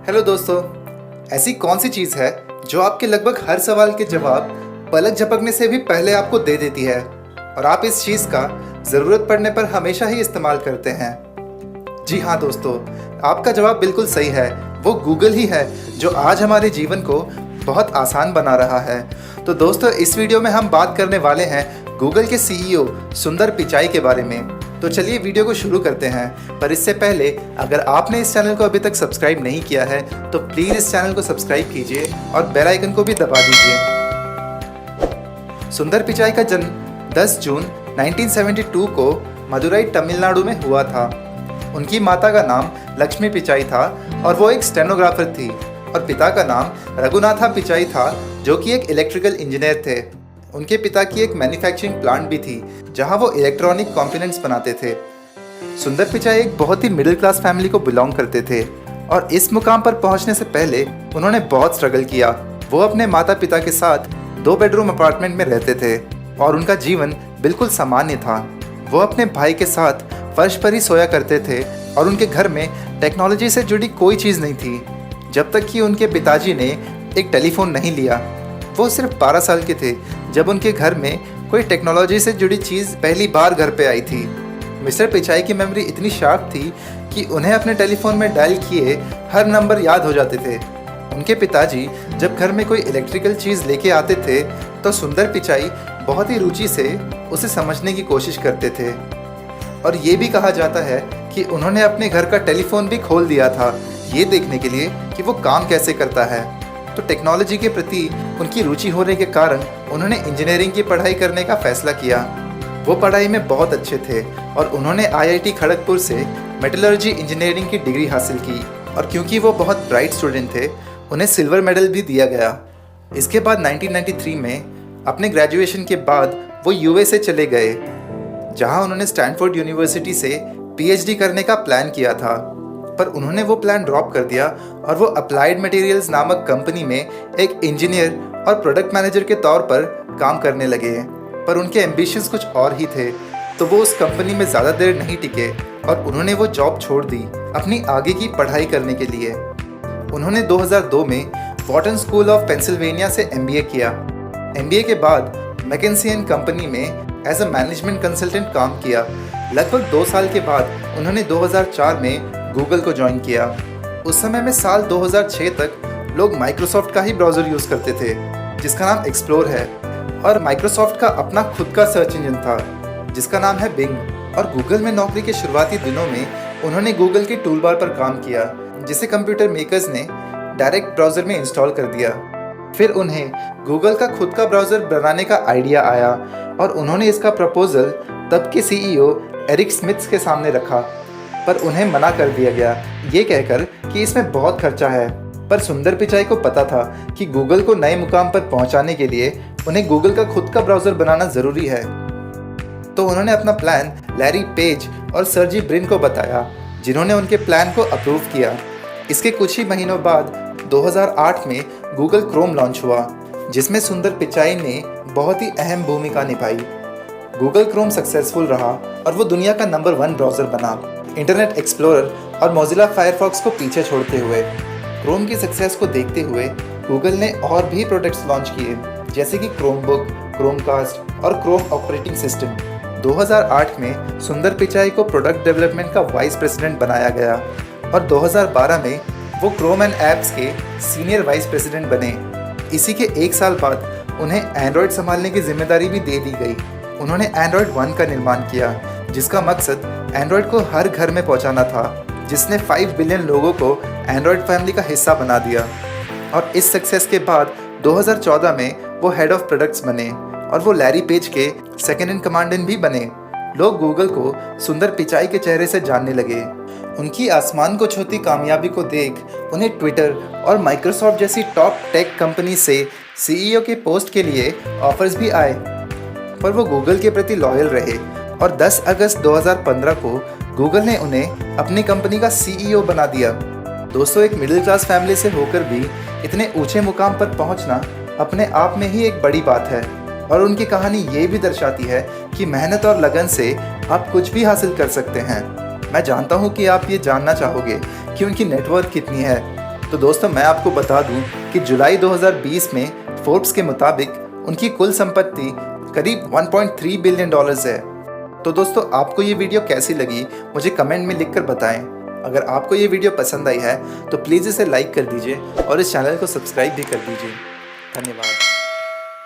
Hello दोस्तों, ऐसी कौन सी चीज़ है जो आपके लगभग हर सवाल के जवाब पलक झपकने से भी पहले आपको दे देती है और आप इस चीज़ का ज़रूरत पड़ने पर हमेशा ही इस्तेमाल करते हैं? जी हाँ दोस्तों, आपका जवाब बिल्कुल सही है। वो गूगल ही है जो आज हमारे जीवन को बहुत आसान बना रहा है। तो दोस्तों, इस वीडियो में हम बात करने वाले हैं गूगल के सीईओ सुंदर पिचाई के बारे में। तो चलिए वीडियो को शुरू करते हैं। पर इससे पहले अगर आपने इस चैनल को अभी तक सब्सक्राइब नहीं किया है तो प्लीज़ इस चैनल को सब्सक्राइब कीजिए और बेल आइकन को भी दबा दीजिए। सुंदर पिचाई का जन्म 10 जून 1972 को मदुरई तमिलनाडु में हुआ था। उनकी माता का नाम लक्ष्मी पिचाई था और वो एक स्टेनोग्राफर थी और पिता का नाम रघुनाथा पिचाई था जो कि एक इलेक्ट्रिकल इंजीनियर थे। उनके पिता की एक मैन्युफैक्चरिंग प्लांट भी थी जहां वो इलेक्ट्रॉनिक कंपोनेंट्स बनाते थे। सुंदर पिचाई एक बहुत ही मिडिल क्लास फैमिली को बिलोंग करते थे और इस मुकाम पर पहुंचने से पहले उन्होंने बहुत स्ट्रगल किया। वो अपने माता पिता के साथ 2 बेडरूम अपार्टमेंट में रहते थे और उनका जीवन बिल्कुल सामान्य था। वो अपने भाई के साथ फर्श पर ही सोया करते थे और उनके घर में टेक्नोलॉजी से जुड़ी कोई चीज़ नहीं थी जब तक कि उनके पिताजी ने एक टेलीफोन नहीं लिया। वो सिर्फ 12 साल के थे जब उनके घर में कोई टेक्नोलॉजी से जुड़ी चीज़ पहली बार घर पे आई थी। मिस्टर पिचाई की मेमोरी इतनी शार्प थी कि उन्हें अपने टेलीफोन में डायल किए हर नंबर याद हो जाते थे। उनके पिताजी जब घर में कोई इलेक्ट्रिकल चीज़ लेके आते थे तो सुंदर पिचाई बहुत ही रुचि से उसे समझने की कोशिश करते थे और ये भी कहा जाता है कि उन्होंने अपने घर का टेलीफोन भी खोल दिया था ये देखने के लिए कि वो काम कैसे करता है। तो टेक्नोलॉजी के प्रति उनकी रुचि होने के कारण उन्होंने इंजीनियरिंग की पढ़ाई करने का फैसला किया। वो पढ़ाई में बहुत अच्छे थे और उन्होंने आईआईटी खड़गपुर से मेटलर्जी इंजीनियरिंग की डिग्री हासिल की और क्योंकि वो बहुत ब्राइट स्टूडेंट थे उन्हें सिल्वर मेडल भी दिया गया। इसके बाद 1993 में अपने ग्रेजुएशन के बाद वो यूएसए चले गए जहाँ उन्होंने स्टैनफोर्ड यूनिवर्सिटी से पीएचडी करने का प्लान किया था, पर उन्होंने वो प्लान ड्रॉप कर दिया और वो अप्लाइड मटेरियल्स नामक कंपनी में एक इंजीनियर और प्रोडक्ट मैनेजर के तौर पर काम करने लगे। पर उनके एम्बिशंस कुछ और ही थे, तो वो उस कंपनी में ज़्यादा देर नहीं टिके और उन्होंने वो जॉब छोड़ दी अपनी आगे की पढ़ाई करने के लिए। उन्होंने 2002 में वॉर्टन स्कूल ऑफ पेंसिल्वेनिया से एमबीए किया। एमबीए के बाद मैकेंसी एंड कंपनी में एज अ मैनेजमेंट कंसल्टेंट काम किया। लगभग 2 साल के बाद उन्होंने 2004 में गूगल को ज्वाइन किया। उस समय में साल 2006 तक लोग माइक्रोसॉफ्ट का ही ब्राउज़र यूज़ करते थे जिसका नाम एक्सप्लोर है और माइक्रोसॉफ्ट का अपना खुद का सर्च इंजन था जिसका नाम है बिंग। और गूगल में नौकरी के शुरुआती दिनों में उन्होंने गूगल के टूल बार पर काम किया जिसे कंप्यूटर मेकर्स ने डायरेक्ट ब्राउज़र में इंस्टॉल कर दिया। फिर उन्हें गूगल का खुद का ब्राउज़र बनाने का आइडिया आया और उन्होंने इसका प्रपोजल तब के सीईओ एरिक स्मिथ के सामने रखा, पर उन्हें मना कर दिया गया ये कहकर कि इसमें बहुत खर्चा है। पर सुंदर पिचाई को पता था कि गूगल को नए मुकाम पर पहुंचाने के लिए उन्हें गूगल का खुद का ब्राउज़र बनाना ज़रूरी है। तो उन्होंने अपना प्लान लैरी पेज और सर्जी ब्रिन को बताया जिन्होंने उनके प्लान को अप्रूव किया। इसके कुछ ही महीनों बाद 2008 में गूगल क्रोम लॉन्च हुआ जिसमें सुंदर पिचाई ने बहुत ही अहम भूमिका निभाई। गूगल क्रोम सक्सेसफुल रहा और वो दुनिया का नंबर 1 ब्राउज़र बना, इंटरनेट एक्सप्लोरर और मोजिला फायरफॉक्स को पीछे छोड़ते हुए। क्रोम की सक्सेस को देखते हुए गूगल ने और भी प्रोडक्ट्स लॉन्च किए जैसे कि क्रोम बुक, क्रोमकास्ट और क्रोम ऑपरेटिंग सिस्टम। 2008 में सुंदर पिचाई को प्रोडक्ट डेवलपमेंट का वाइस प्रेसिडेंट बनाया गया और 2012 में वो क्रोम एंड ऐप्स के सीनियर वाइस प्रेसिडेंट बने। इसी के 1 साल बाद उन्हें एंड्रॉयड संभालने की जिम्मेदारी भी दे दी गई। उन्होंने एंड्रॉयड 1 का निर्माण किया जिसका मकसद एंड्रॉयड को हर घर में पहुंचाना था, जिसने 5 बिलियन लोगों को एंड्रॉयड फैमिली का हिस्सा बना दिया। और इस सक्सेस के बाद 2014 में वो हेड ऑफ प्रोडक्ट्स बने और वो लैरी पेज के सेकेंड इन कमांडेंट भी बने। लोग गूगल को सुंदर पिचाई के चेहरे से जानने लगे। उनकी आसमान को छूती कामयाबी को देख उन्हें ट्विटर और माइक्रोसॉफ्ट जैसी टॉप टेक कंपनी से सीईओ के पोस्ट के लिए ऑफर्स भी आए, पर वो गूगल के प्रति लॉयल रहे और 10 अगस्त 2015 को गूगल ने उन्हें अपनी कंपनी का सीईओ बना दिया। दोस्तों, एक मिडिल क्लास फैमिली से होकर भी इतने ऊंचे मुकाम पर पहुंचना अपने आप में ही एक बड़ी बात है और उनकी कहानी ये भी दर्शाती है कि मेहनत और लगन से आप कुछ भी हासिल कर सकते हैं। मैं जानता हूँ कि आप ये जानना चाहोगे कि उनकी नेटवर्क कितनी है, तो दोस्तों मैं आपको बता दूं कि जुलाई 2020 में फोर्ब्स के मुताबिक उनकी कुल संपत्ति करीब 1.3 बिलियन डॉलर्स है। तो दोस्तों आपको ये वीडियो कैसी लगी मुझे कमेंट में लिखकर बताएं। अगर आपको ये वीडियो पसंद आई है तो प्लीज़ इसे लाइक कर दीजिए और इस चैनल को सब्सक्राइब भी कर दीजिए। धन्यवाद।